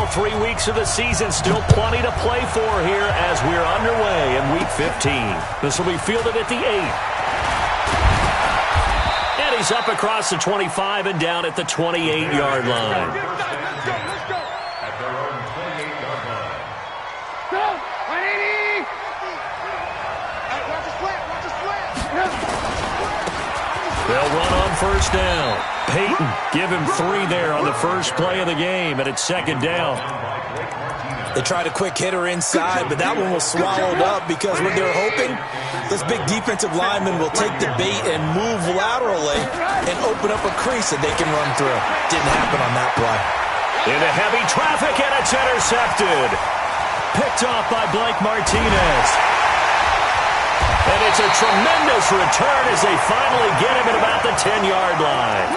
final 3 weeks of the season. Still plenty to play for here as we're underway in Week 15. This will be fielded at the 8. And he's up across the 25 and down at the 28-yard line. Let's go. At their own 28-yard line. Go, 180. Hey, watch the slant. They'll run on first down. Peyton, give him 3 there on the first play of the game, and it's second down. They tried a quick hitter inside, but that one was swallowed up because what they're hoping, this big defensive lineman will take the bait and move laterally and open up a crease that they can run through. Didn't happen on that play. Into heavy traffic, and it's intercepted. Picked off by Blake Martinez. And it's a tremendous return as they finally get him at about the 10-yard line.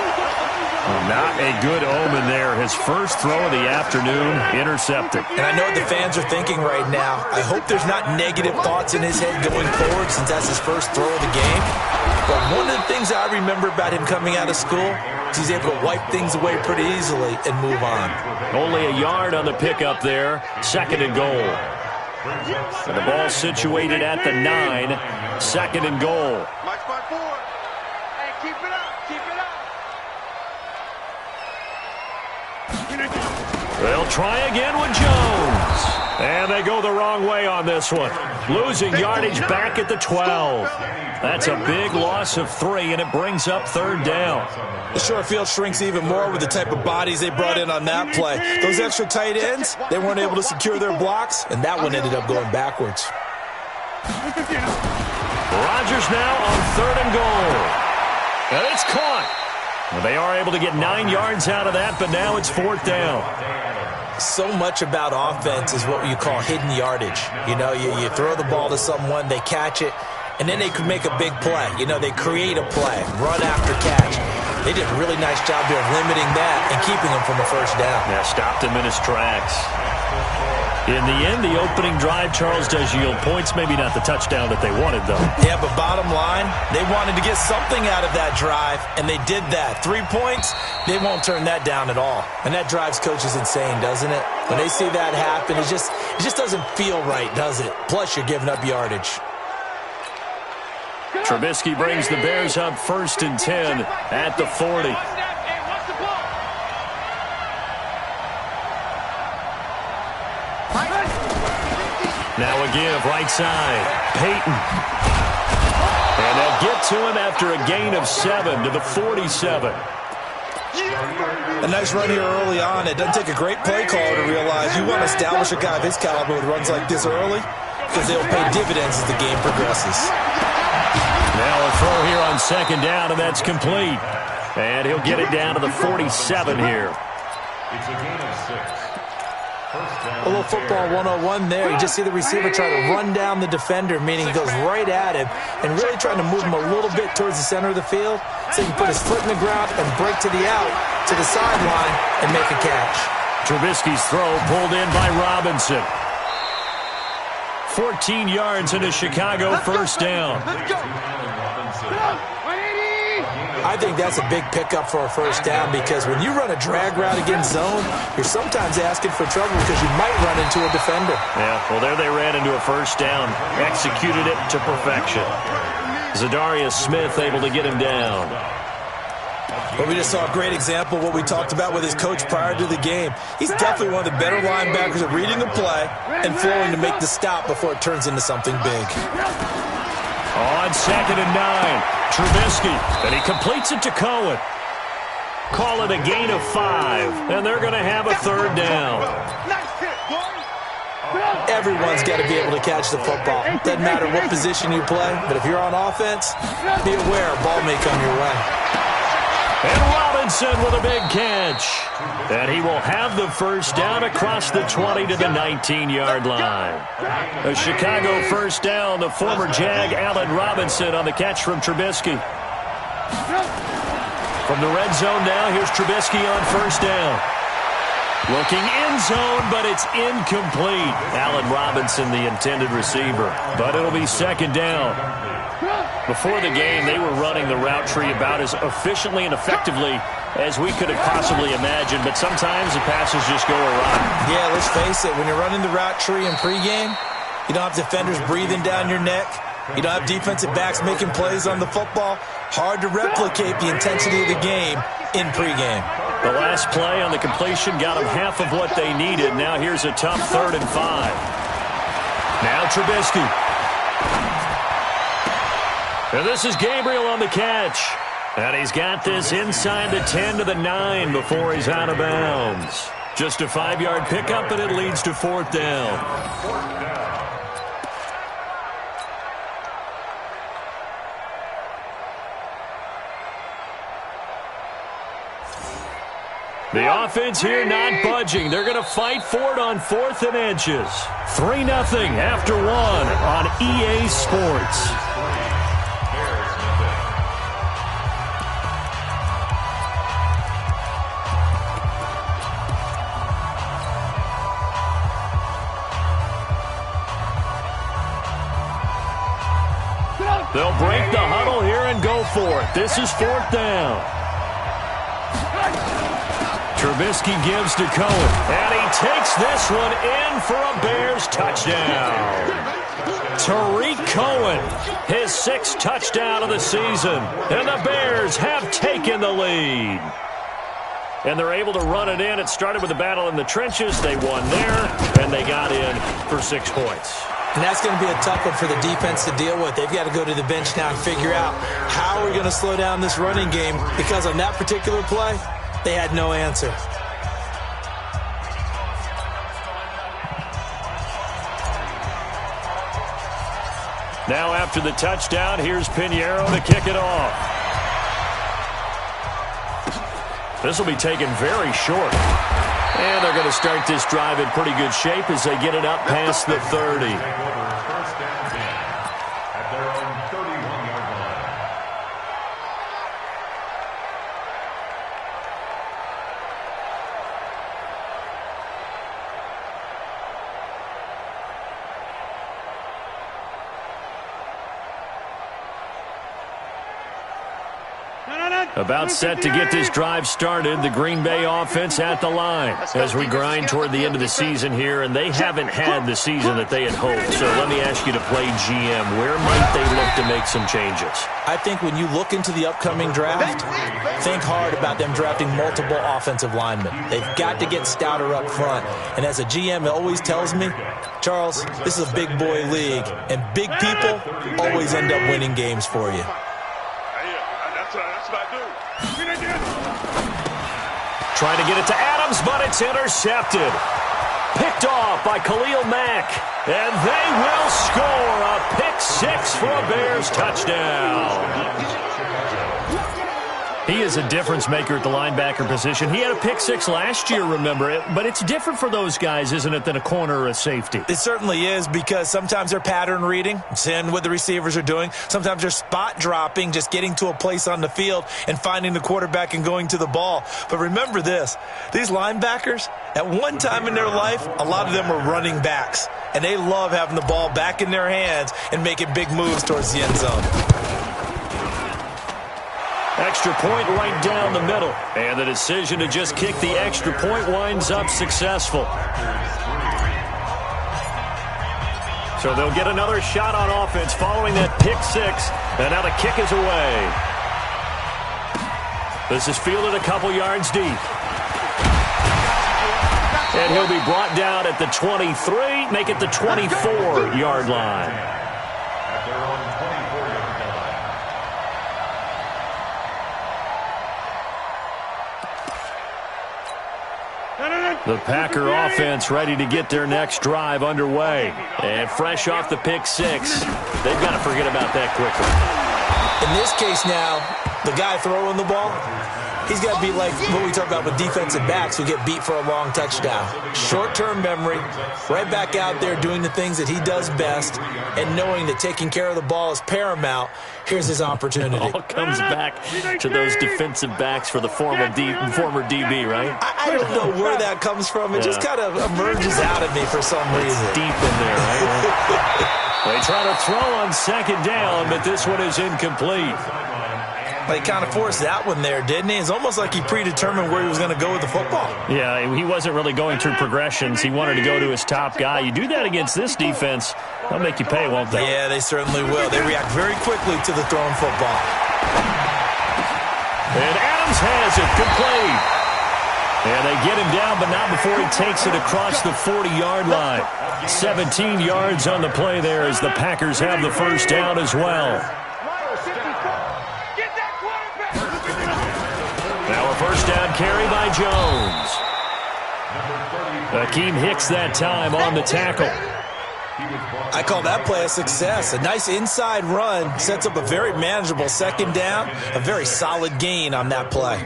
Not a good omen there. His first throw of the afternoon, intercepted. And I know what the fans are thinking right now. I hope there's not negative thoughts in his head going forward since that's his first throw of the game. But one of the things I remember about him coming out of school is he's able to wipe things away pretty easily and move on. Only a yard on the pickup there. Second and goal. And the ball situated at the 9. Second and goal. Mike spot forward. Hey, keep it up. They'll try again with Jones. And they go the wrong way on this one. Losing yardage back at the 12. That's a big loss of 3, and it brings up third down. The short field shrinks even more with the type of bodies they brought in on that play. Those extra tight ends, they weren't able to secure their blocks, and that one ended up going backwards. Rodgers now on third and goal. And it's caught. Well, they are able to get 9 yards out of that, but now it's fourth down. So much about offense is what you call hidden yardage. You know, you throw the ball to someone, they catch it, and then they could make a big play. You know, they create a play, run after catch. They did a really nice job there of limiting that and keeping him from a first down. Yeah, stopped him in his tracks. In the end, the opening drive, Charles, does yield points. Maybe not the touchdown that they wanted, though. Yeah, but bottom line, they wanted to get something out of that drive, and they did that. 3 points, they won't turn that down at all. And that drives coaches insane, doesn't it? When they see that happen, it just doesn't feel right, does it? Plus, you're giving up yardage. Trubisky brings the Bears up first and 10 at the 40. Now a give, right side. Peyton. And they'll get to him after a gain of 7 to the 47. A nice run here early on. It doesn't take a great play caller to realize you want to establish a guy of his caliber with runs like this early because they'll pay dividends as the game progresses. Now a throw here on second down, and that's complete. And he'll get it down to the 47 here. It's a gain of 6. A little football 101 there. You just see the receiver try to run down the defender, meaning he goes right at him and really trying to move him a little bit towards the center of the field so he can put his foot in the ground and break to the out, to the sideline, and make a catch. Trubisky's throw pulled in by Robinson. 14 yards into Chicago, first down. I think that's a big pickup for a first down because when you run a drag route against zone, you're sometimes asking for trouble because you might run into a defender. Yeah, well, there they ran into a first down. Executed it to perfection. Zadarius Smith able to get him down. Well, we just saw a great example of what we talked about with his coach prior to the game. He's definitely one of the better linebackers at reading a play and flowing to make the stop before it turns into something big. On second and 9, Trubisky, and he completes it to Cohen. Call it a gain of 5, and they're going to have a third down. Everyone's got to be able to catch the football. Doesn't matter what position you play, but if you're on offense, be aware a ball may come your way. And Robinson with a big catch. And he will have the first down across the 20 to the 19-yard line. A Chicago first down, the former Jag Allen Robinson on the catch from Trubisky. From the red zone now, here's Trubisky on first down. Looking end zone, but it's incomplete. Allen Robinson, the intended receiver. But it'll be second down. Before the game, they were running the route tree about as efficiently and effectively as we could have possibly imagined, but sometimes the passes just go awry. Yeah, let's face it, when you're running the route tree in pregame, you don't have defenders breathing down your neck. You don't have defensive backs making plays on the football. Hard to replicate the intensity of the game in pregame. The last play on the completion got them half of what they needed. Now here's a tough 3rd and 5. Now Trubisky. And this is Gabriel on the catch. And he's got this inside the 10 to the 9 before he's out of bounds. Just a 5-yard pickup, and it leads to 4th down. The offense here not budging. They're going to fight for it on 4th and inches. 3-0 after 1 on EA Sports. They'll break the huddle here and go for it. This is 4th down. Trubisky gives to Cohen, and he takes this one in for a Bears touchdown. Tariq Cohen, his 6th touchdown of the season, and the Bears have taken the lead. And they're able to run it in. It started with a battle in the trenches. They won there, and they got in for 6 points. And that's going to be a tough one for the defense to deal with. They've got to go to the bench now and figure out how we're going to slow down this running game, because on that particular play, they had no answer. Now after the touchdown, here's Pinheiro to kick it off. This will be taken very short. And they're going to start this drive in pretty good shape as they get it up past the 30. About set to get this drive started, the Green Bay offense at the line as we grind toward the end of the season here, and they haven't had the season that they had hoped. So let me ask you to play GM. Where might they look to make some changes? I think when you look into the upcoming draft, think hard about them drafting multiple offensive linemen. They've got to get stouter up front. And as a GM, it always tells me, Charles, this is a big boy league, and big people always end up winning games for you. Trying to get it to Adams, but it's intercepted. Picked off by Khalil Mack. And they will score a pick-6 for a Bears touchdown. He is a difference maker at the linebacker position. He had a pick-6 last year, remember it. But it's different for those guys, isn't it, than a corner or a safety? It certainly is, because sometimes they're pattern reading, seeing what the receivers are doing. Sometimes they're spot dropping, just getting to a place on the field and finding the quarterback and going to the ball. But remember this, these linebackers, at one time in their life, a lot of them were running backs. And they love having the ball back in their hands and making big moves towards the end zone. Extra point right down the middle. And the decision to just kick the extra point winds up successful. So they'll get another shot on offense following that pick-6. And now the kick is away. This is fielded a couple yards deep. And he'll be brought down at the 23, make it the 24-yard line. At their own 24-yard line. The Packer offense ready to get their next drive underway. And fresh off the pick-6, they've got to forget about that quickly. In this case now, the guy throwing the ball, He's got to be like what we talk about with defensive backs who get beat for a long touchdown. Short-term memory, right back out there doing the things that he does best, and knowing that taking care of the ball is paramount. Here's his opportunity. It all comes back to those defensive backs for the former DB, right? I don't know where that comes from. It just kind of emerges out of me for some reason. Deep in there, right? They try to throw on second down, but this one is incomplete. He kind of forced that one there, didn't he? It's almost like he predetermined where he was going to go with the football. Yeah, he wasn't really going through progressions. He wanted to go to his top guy. You do that against this defense, they'll make you pay, won't they? Yeah, they certainly will. They react very quickly to the thrown football. And Adams has it complete. And they get him down, but not before he takes it across the 40-yard line. 17 yards on the play there as the Packers have the first down as well. Now a first down carry by Jones. Akeem Hicks that time on the tackle. I call that play a success. A nice inside run sets up a very manageable second down. A very solid gain on that play.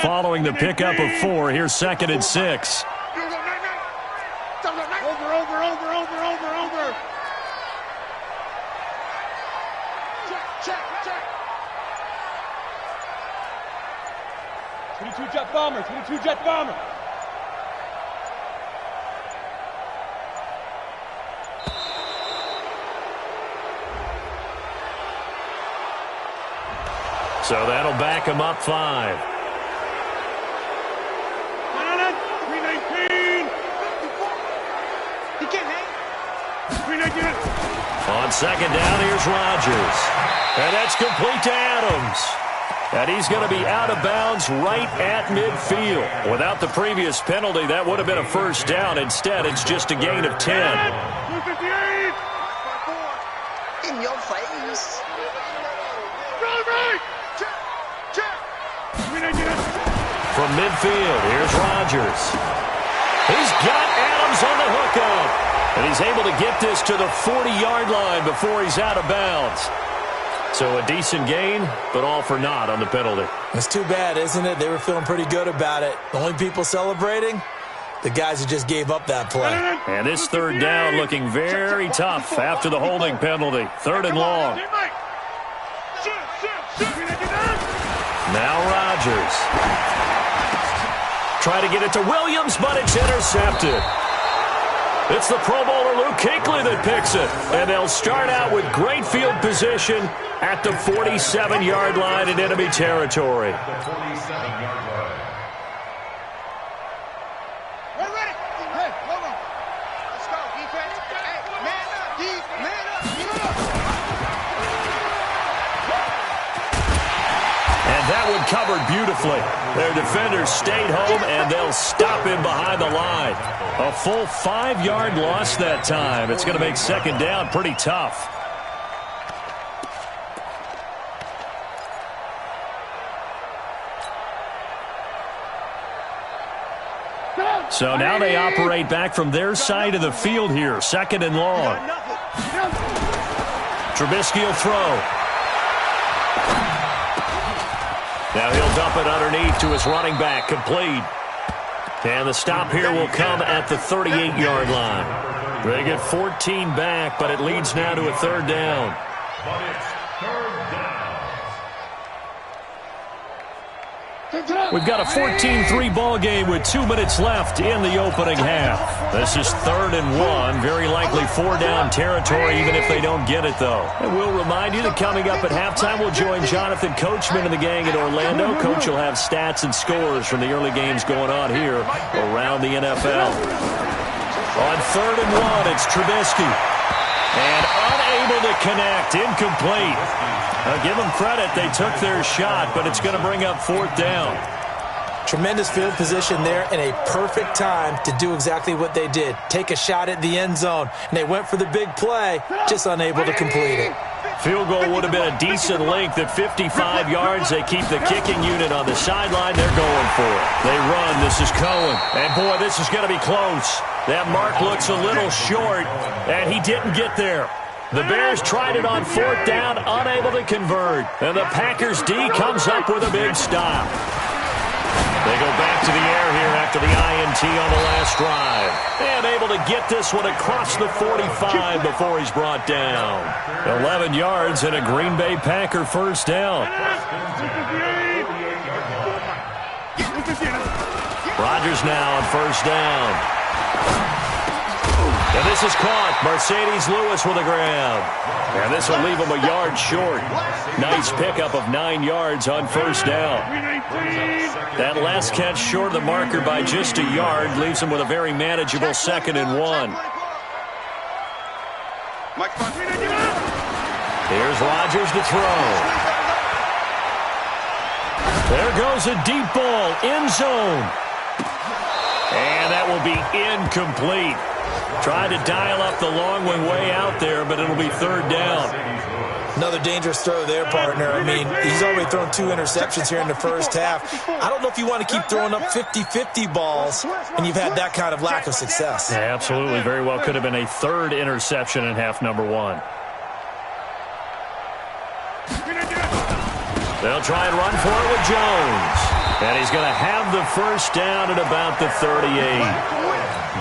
Following the pickup of 4, here's 2nd and 6. Over. Check. 22 jet bomber. So that'll back him up 5. 319. He can't hang. 319. On second down, here's Rodgers. And that's complete to Adams. And he's going to be out of bounds right at midfield. Without the previous penalty, that would have been a first down. Instead, it's just a gain of 10. 258. In your face. Right. Check. 319. From midfield, here's Rodgers. He's got Adams on the hookup. And he's able to get this to the 40-yard line before he's out of bounds. So a decent gain, but all for naught on the penalty. It's too bad, isn't it? They were feeling pretty good about it. The only people celebrating, the guys who just gave up that play. And this third down looking very tough after the holding penalty. 3rd and long. Now Rodgers. Try to get it to Williams, but it's intercepted. It's the Pro Bowler Luke Kuechly that picks it. And they'll start out with great field position at the 47-yard line in enemy territory. We're ready. Hey, hold on. Let's go, defense. Hey, man up, D. Man up. And that one covered beautifully. Their defenders stayed home, and they'll stop him behind the line. A full 5-yard loss that time. It's going to make second down pretty tough. So now they operate back from their side of the field here. 2nd and long. Trubisky will throw. Now he'll dump it underneath to his running back. Complete. And the stop here will come at the 38-yard line. They get 14 back, but it leads now to a 3rd down. But it's 3rd down. We've got a 14-3 ball game with 2 minutes left in the opening half. This is 3rd and 1, very likely 4-down territory even if they don't get it, though. And we'll remind you that coming up at halftime, we'll join Jonathan Coachman and the gang in Orlando. Coach will have stats and scores from the early games going on here around the NFL. On 3rd and 1, it's Trubisky. And unable to connect, incomplete. I'll give them credit, they took their shot, but it's going to bring up 4th down. Tremendous field position there and a perfect time to do exactly what they did. Take a shot at the end zone, and they went for the big play, just unable to complete it. Field goal would have been a decent length at 55 yards. They keep the kicking unit on the sideline. They're going for it. They run. This is Cohen. And, boy, this is going to be close. That mark looks a little short, and he didn't get there. The Bears tried it on 4th down, unable to convert. And the Packers D comes up with a big stop. They go back to the air here after the INT on the last drive. And able to get this one across the 45 before he's brought down. 11 yards and a Green Bay Packer first down. Rodgers now on first down. And this is caught. Mercedes Lewis with a grab. And this will leave him a yard short. Nice pickup of 9 yards on first down. That last catch short of the marker by just a yard leaves him with a very manageable 2nd and 1. Here's Rodgers to throw. There goes a deep ball, end zone. And that will be incomplete. Tried to dial up the long one way out there, but it'll be 3rd down. Another dangerous throw there, partner. I mean, he's already thrown 2 interceptions here in the first half. I don't know if you want to keep throwing up 50-50 balls when you've had that kind of lack of success. Yeah, absolutely. Very well could have been a 3rd interception in half number 1. They'll try and run for it with Jones. And he's going to have the first down at about the 38.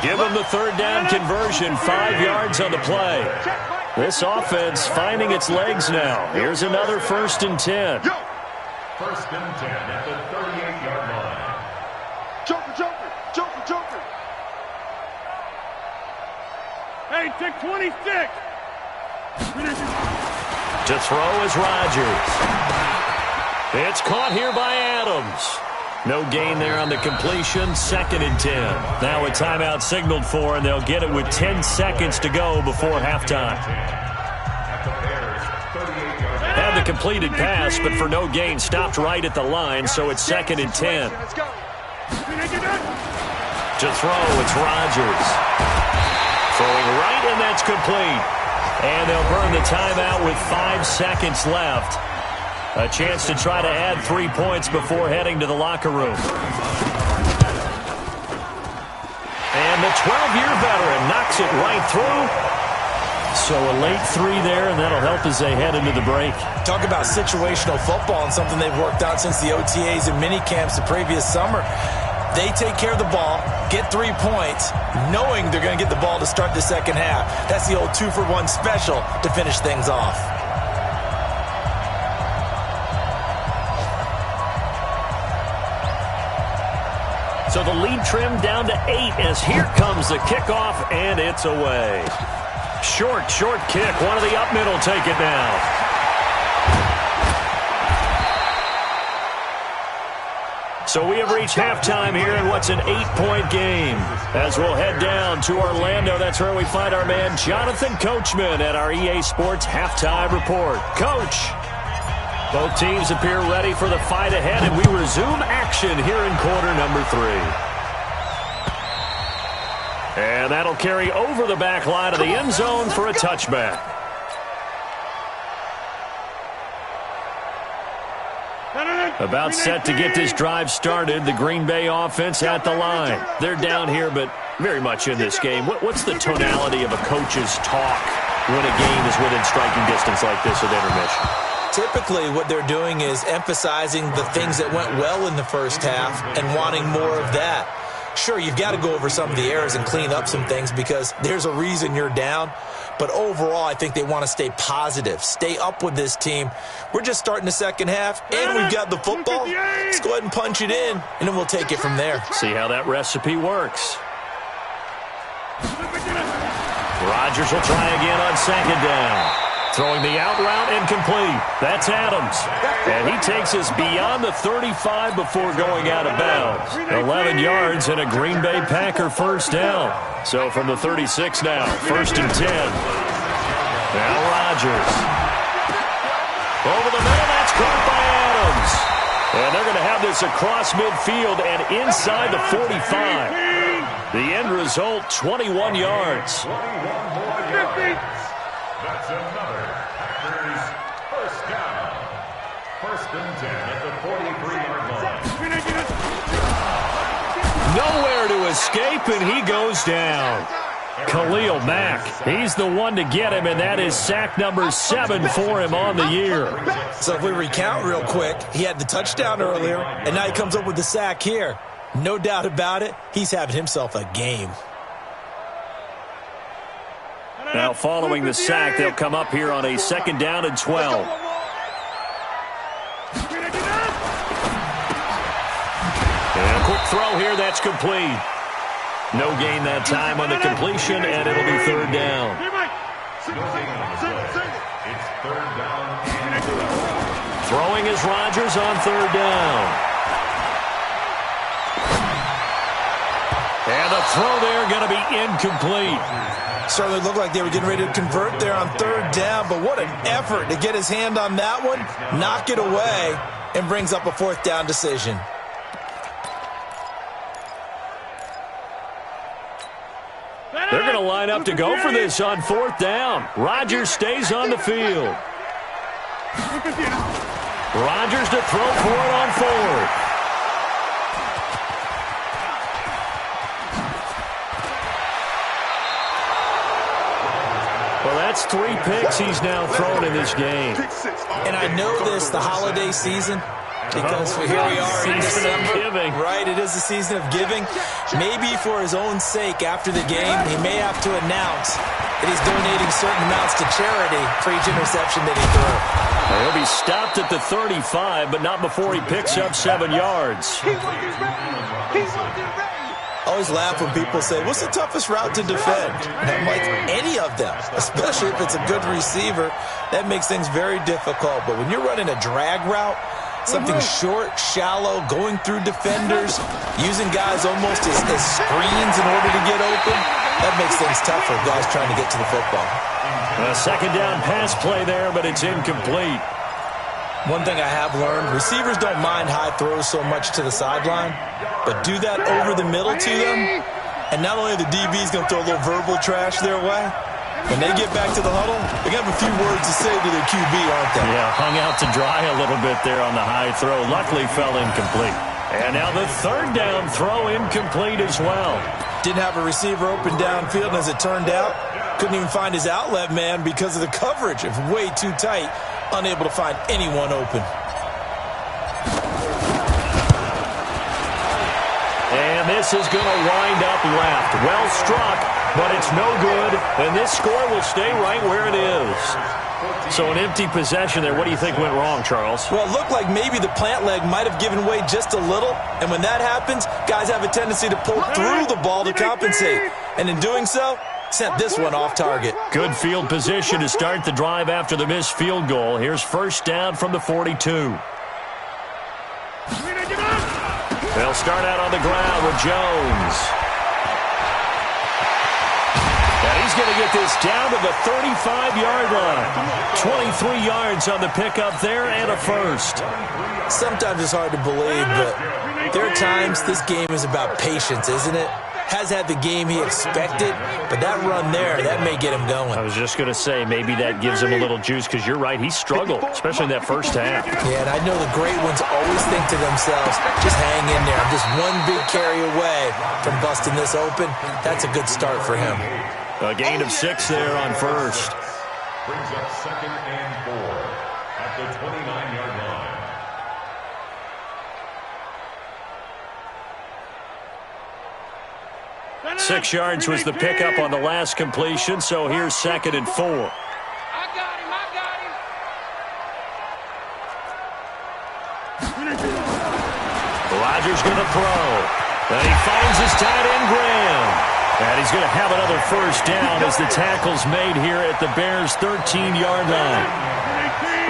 Give him the 3rd down conversion, 5 yards on the play. This offense finding its legs now. Here's another 1st and 10. 1st and 10 at the 38-yard line. Joker. Hey, take 26. To throw is Rodgers. It's caught here by Adams. No gain there on the completion, 2nd and 10. Now a timeout signaled for, and they'll get it with 10 seconds to go before halftime. Had the completed pass, but for no gain, stopped right at the line, so it's 2nd and 10. To throw, it's Rodgers. Throwing right, and that's complete. And they'll burn the timeout with 5 seconds left. A chance to try to add 3 points before heading to the locker room. And the 12-year veteran knocks it right through. So a late 3 there, and that'll help as they head into the break. Talk about situational football and something they've worked out since the OTAs and mini camps the previous summer. They take care of the ball, get 3 points, knowing they're going to get the ball to start the second half. That's the old 2-for-1 special to finish things off. So the lead trimmed down to 8 as here comes the kickoff, and it's away. Short kick. One of the up middle take it now. So we have reached halftime here in what's an 8-point game. As we'll head down to Orlando, that's where we find our man Jonathan Coachman at our EA Sports Halftime Report. Coach, both teams appear ready for the fight ahead, and we resume action here in quarter number 3. And that'll carry over the back line of the end zone for a touchback. About set to get this drive started, the Green Bay offense at the line. They're down here, but very much in this game. What's the tonality of a coach's talk when a game is within striking distance like this at intermission? Typically, what they're doing is emphasizing the things that went well in the first half and wanting more of that. Sure, you've got to go over some of the errors and clean up some things because there's a reason you're down. But overall, I think they want to stay positive, stay up with this team. We're just starting the second half, and we've got the football. Let's go ahead and punch it in, and then we'll take it from there. See how that recipe works. Rodgers will try again on second down. Throwing the out route incomplete. That's Adams. And he takes us beyond the 35 before going out of bounds. 11 yards and a Green Bay Packer first down. So from the 36 now, 1st and 10. Now Rodgers. Over the middle, that's caught by Adams. And they're going to have this across midfield and inside the 45. The end result, 21 yards. That's another Packers first down. 1st and 10 at the 43-yard line. Nowhere to escape, and he goes down. Khalil Mack. He's the one to get him, and that is sack number 7 for him on the year. So if we recount real quick, he had the touchdown earlier, and now he comes up with the sack here. No doubt about it, he's having himself a game. Now following the sack, they'll come up here on a 2nd down and 12. And a quick throw here, that's complete. No gain that time on the completion, and it'll be 3rd down. It's 3rd down and 2. Throwing is Rodgers on 3rd down. And the throw there going to be incomplete. Certainly looked like they were getting ready to convert there on 3rd down, but what an effort to get his hand on that one, knock it away, and brings up a 4th down decision. They're going to line up to go for this on 4th down. Rodgers stays on the field. Rodgers to throw for it on 4th. Well, that's 3 picks he's now thrown in this game. And I know this, the holiday season, because here we are in December. Giving. Right, it is the season of giving. Maybe for his own sake after the game, he may have to announce that he's donating certain amounts to charity for each interception that he threw. He'll be stopped at the 35, but not before he picks up 7 yards. I always laugh when people say, what's the toughest route to defend? And I'm like, any of them, especially if it's a good receiver. That makes things very difficult. But when you're running a drag route, something short, shallow, going through defenders, using guys almost as screens in order to get open, that makes things tough for guys trying to get to the football. A 2nd down pass play there, but it's incomplete. One thing I have learned, receivers don't mind high throws so much to the sideline, but do that over the middle to them, and not only are the DBs going to throw a little verbal trash their way, when they get back to the huddle, they're going to have a few words to say to their QB, aren't they? Yeah, hung out to dry a little bit there on the high throw. Luckily fell incomplete. And now the 3rd down throw incomplete as well. Didn't have a receiver open downfield, and as it turned out, couldn't even find his outlet man because of the coverage. It was way too tight, unable to find anyone open. And this is going to wind up left. Well struck, but it's no good, and this score will stay right where it is. So an empty possession there. What do you think went wrong, Charles? Well, it looked like maybe the plant leg might have given way just a little, and when that happens, guys have a tendency to pull through the ball to compensate. And in doing so, sent this one off target. Good field position to start the drive after the missed field goal. Here's 1st down from the 42. They'll start out on the ground with Jones. And he's going to get this down to the 35-yard line. 23 yards on the pickup there and a first. Sometimes it's hard to believe, but there are times this game is about patience, isn't it? Has had the game he expected, but that run there, that may get him going. I was just going to say, maybe that gives him a little juice, because you're right, he struggled, especially in that first half. Yeah, and I know the great ones always think to themselves, just hang in there. I'm just one big carry away from busting this open. That's a good start for him. A gain of 6 there on first. Brings up 2nd and 4 at the 29-yard line. 6 yards was the pickup on the last completion, so here's 2nd and 4. I got him. Rodgers going to throw. And he finds his tight end, Graham. And he's going to have another 1st down as the tackle's made here at the Bears' 13-yard line.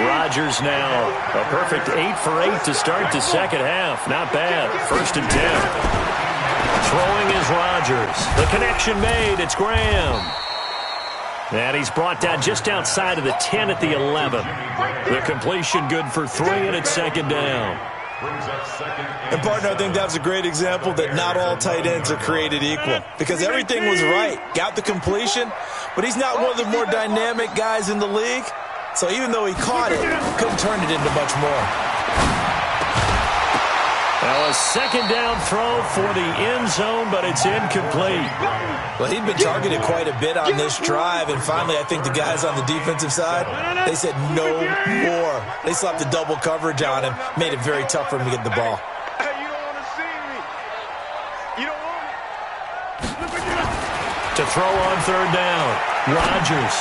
Rodgers now a perfect 8 for 8 to start the 2nd half. Not bad. 1st and 10. Throwing is Rodgers. The connection made. It's Graham. And he's brought down just outside of the 10 at the 11. The completion good for 3, and it's 2nd down. And, partner, I think that was a great example that not all tight ends are created equal, because everything was right. Got the completion, but he's not one of the more dynamic guys in the league. So even though he caught it, couldn't turn it into much more. Now a second down throw for the end zone, but it's incomplete. Well, he'd been targeted quite a bit on this drive, and finally I think the guys on the defensive side, they said no more. They slapped the double coverage on him, made it very tough for him to get the ball. Hey, you don't want to see me. You don't want it. To throw on third down, Rodgers.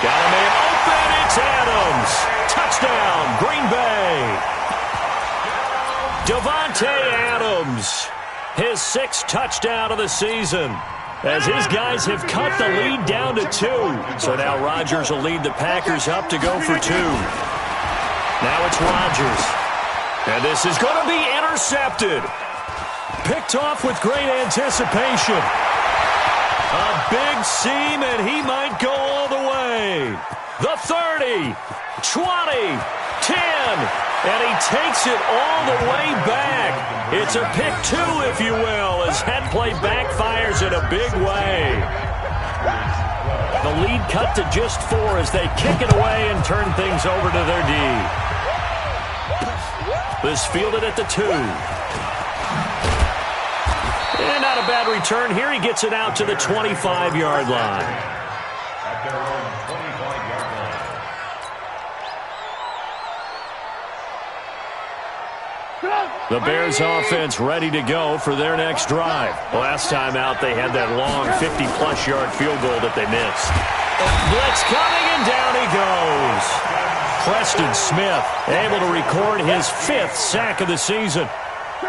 Got a man open, it's Adams. Touchdown, Green Bay. Davante Adams, his 6th touchdown of the season, as his guys have cut the lead down to 2. So now Rodgers will lead the Packers up to go for 2. Now it's Rodgers. And this is going to be intercepted. Picked off with great anticipation. A big seam, and he might go all the way. The 30, 20, 10. And he takes it all the way back. It's a pick 2, if you will, as head play backfires in a big way. The lead cut to just 4 as they kick it away and turn things over to their D. This fielded at the 2. And not a bad return here. He gets it out to the 25-yard line. At their own 25-yard line. The Bears offense ready to go for their next drive. Last time out, they had that long 50-plus yard field goal that they missed. Blitz coming, and down he goes. Preston Smith able to record his 5th sack of the season.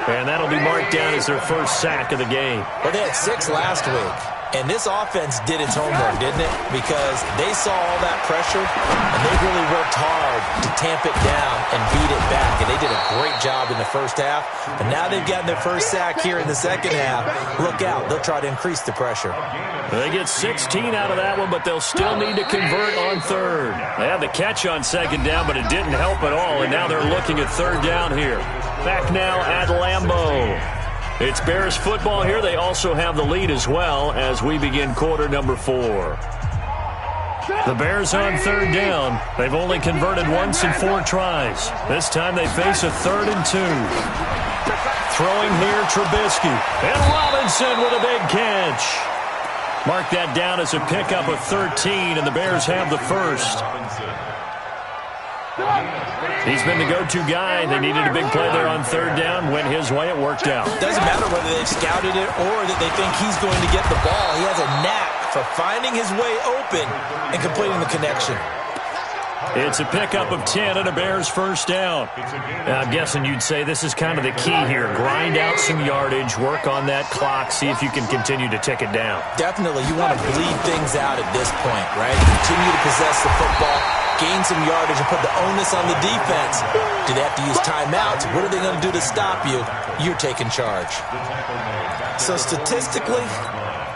And that'll be marked down as their first sack of the game. Well, they had 6 last week. And this offense did its homework, didn't it? Because they saw all that pressure, and they really worked hard to tamp it down and beat it back. And they did a great job in the first half. But now they've gotten their first sack here in the second half. Look out. They'll try to increase the pressure. They get 16 out of that one, but they'll still need to convert on third. They had the catch on second down, but it didn't help at all. And now they're looking at third down here. Back now at Lambeau. It's Bears football here. They also have the lead as well as we begin quarter number 4. The Bears on third down. They've only converted once in 4 tries. This time they face a 3rd and 2. Throwing here, Trubisky. And Robinson with a big catch. Mark that down as a pickup of 13, and the Bears have the first. He's been the go-to guy. They needed a big play there on third down. Went his way. It worked out. Doesn't matter whether they've scouted it or that they think he's going to get the ball. He has a knack for finding his way open and completing the connection. It's a pickup of 10 and a Bears first down. Now, I'm guessing you'd say this is kind of the key here. Grind out some yardage, work on that clock, see if you can continue to tick it down. Definitely. You want to bleed things out at this point, right? Continue to possess the football, gain some yardage, and put the onus on the defense. Do they have to use timeouts? What are they going to do to stop you? You're taking charge. So statistically,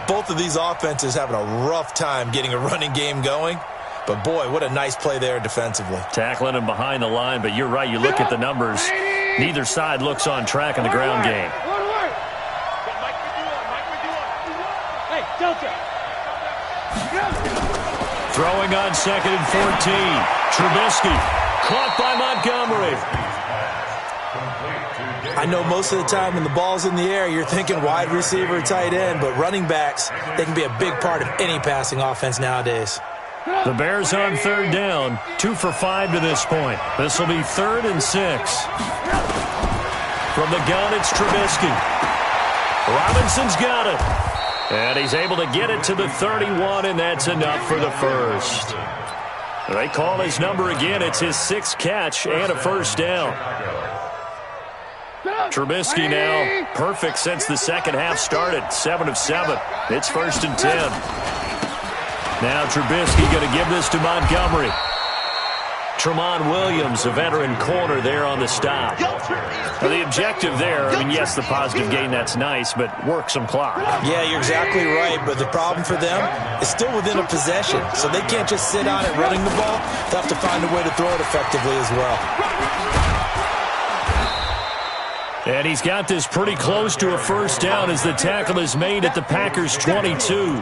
both of these offenses having a rough time getting a running game going. But, boy, what a nice play there defensively. Tackling him behind the line, but you're right. You look at the numbers. Neither side looks on track in the ground game. Hey, Delta. Throwing on 2nd and 14. Trubisky caught by Montgomery. I know most of the time when the ball's in the air, you're thinking wide receiver, tight end, but running backs, they can be a big part of any passing offense nowadays. The Bears on third down, 2 for 5 to this point. This will be 3rd and 6. From the gun, it's Trubisky. Robinson's got it. And he's able to get it to the 31, and that's enough for the first. They call his number again. It's his 6th catch and a first down. Trubisky now perfect since the second half started. 7 of 7. It's 1st and 10. Now Trubisky going to give this to Montgomery. Tramon Williams, a veteran corner there on the stop. Now the objective there, I mean, yes, the positive gain, that's nice, but work some clock. Yeah, you're exactly right, but the problem for them is still within a possession, so they can't just sit on it running the ball. They'll have to find a way to throw it effectively as well. And he's got this pretty close to a first down as the tackle is made at the Packers' 22.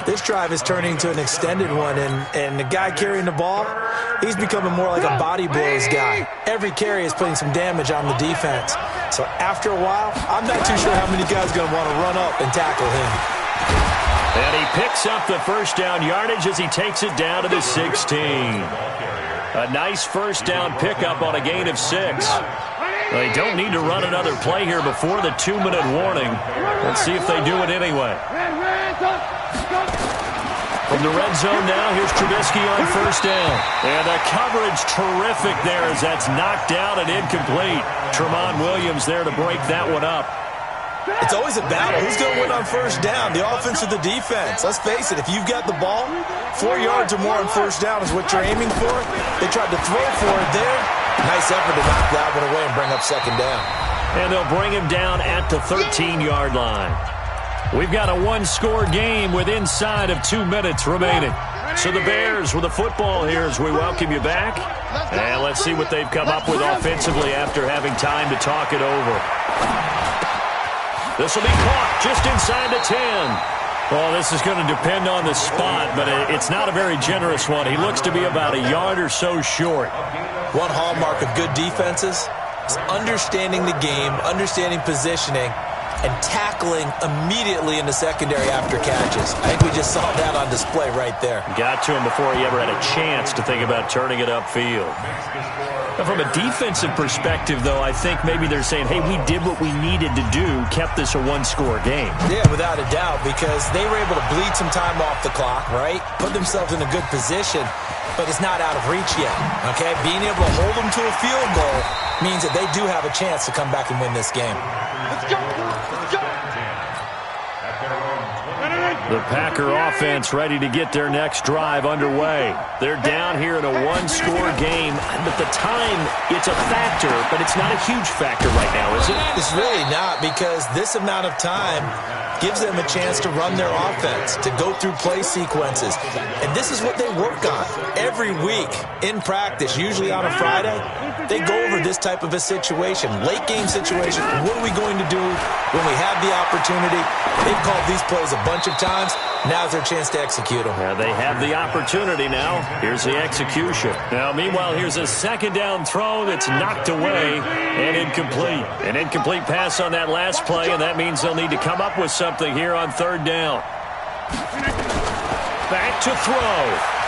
This drive is turning into an extended one, and the guy carrying the ball, he's becoming more like a body blows guy. Every carry is putting some damage on the defense. So after a while, I'm not too sure how many guys are going to want to run up and tackle him. And he picks up the first down yardage as he takes it down to the 16. A nice first down pickup on a gain of 6. They don't need to run another play here before the 2-minute warning. Let's see if they do it anyway. From the red zone now, here's Trubisky on first down. And the coverage terrific there as that's knocked down and incomplete. Tramon Williams there to break that one up. It's always a battle. Who's going to win on first down, the offense or the defense? Let's face it, if you've got the ball, 4 yards or more on first down is what you're aiming for. They tried to throw for it there. Nice effort to knock that one away and bring up second down. And they'll bring him down at the 13-yard line. We've got a one-score game with inside of 2 minutes remaining. So the Bears with the football here as we welcome you back. And let's see what they've come up with offensively after having time to talk it over. This will be caught just inside the 10. Well, this is going to depend on the spot, but it's not a very generous one. He looks to be about a yard or so short. One hallmark of good defenses is understanding the game, understanding positioning, and tackling immediately in the secondary after catches. I think we just saw that on display right there. Got to him before he ever had a chance to think about turning it upfield. Now, from a defensive perspective, though, I think maybe they're saying, hey, we did what we needed to do, kept this a one-score game. Yeah, without a doubt, because they were able to bleed some time off the clock, right? Put themselves in a good position, but it's not out of reach yet, okay? Being able to hold them to a field goal means that they do have a chance to come back and win this game. Let's go. Let's go. The Packer offense ready to get their next drive underway. They're down here in a one-score game, but the time, it's a factor, but it's not a huge factor right now, is it? It's really not, because this amount of time gives them a chance to run their offense, to go through play sequences. And this is what they work on every week in practice, usually on a Friday. They go over this type of a situation, late game situation. What are we going to do when we have the opportunity? They've called these plays a bunch of times. Now's their chance to execute them. Yeah, they have the opportunity now. Here's the execution. Now, meanwhile, here's a second down throw that's knocked away and incomplete. An incomplete pass on that last play, and that means they'll need to come up with something here on third down. Back to throw.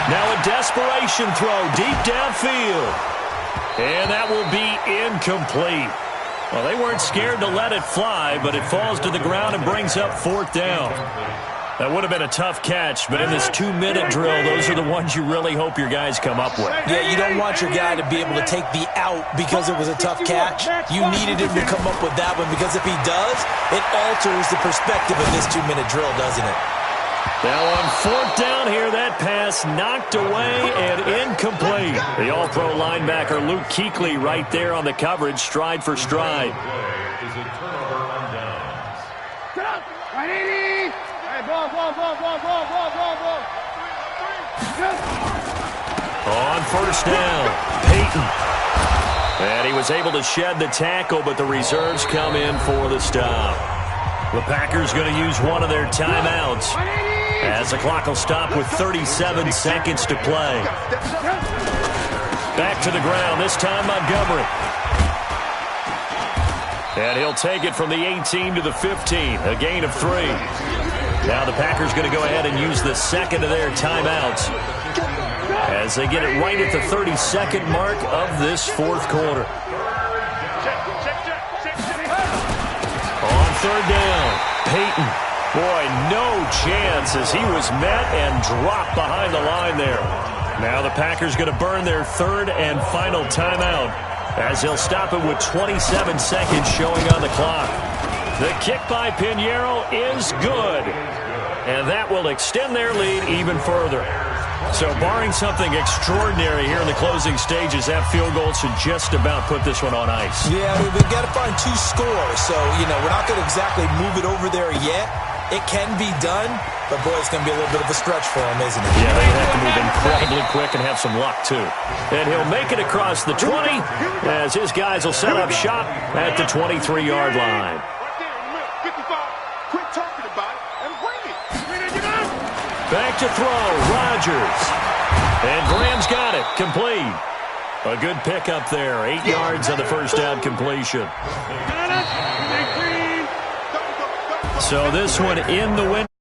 Now a desperation throw deep downfield. And that will be incomplete. Well, they weren't scared to let it fly, but it falls to the ground and brings up fourth down. That would have been a tough catch, but in this 2-minute drill, those are the ones you really hope your guys come up with. Yeah, you don't want your guy to be able to take the out because it was a tough catch. You needed him to come up with that one, because if he does, it alters the perspective of this 2-minute drill, doesn't it? Now on fourth down here, that pass knocked away and incomplete. The all-pro linebacker Luke Kuechly right there on the coverage, stride for stride. Is a turnover on downs. Get up. 180. Hey, ball. On first down, Peyton. And he was able to shed the tackle, but the reserves come in for the stop. The Packers going to use one of their timeouts as the clock will stop with 37 seconds to play. Back to the ground, this time Montgomery. And he'll take it from the 18 to the 15, a gain of 3. Now the Packers going to go ahead and use the second of their timeouts as they get it right at the 32nd mark of this fourth quarter. On third down, Peyton. Boy, no chance as he was met and dropped behind the line there. Now the Packers going to burn their third and final timeout as they'll stop it with 27 seconds showing on the clock. The kick by Pinheiro is good, and that will extend their lead even further. So barring something extraordinary here in the closing stages, that field goal should just about put this one on ice. Yeah, we've got to find 2 scores. So, we're not going to exactly move it over there yet. It can be done, but, boy, it's going to be a little bit of a stretch for him, isn't it? Yeah, they have to move incredibly quick and have some luck, too. And he'll make it across the 20 as his guys will set up shop at the 23-yard line. Right there in the middle, 55. Quit talking about it and bring it. Back to throw, Rodgers. And Graham's got it, complete. A good pickup there, 8 yards on the first down completion. So this one in the win.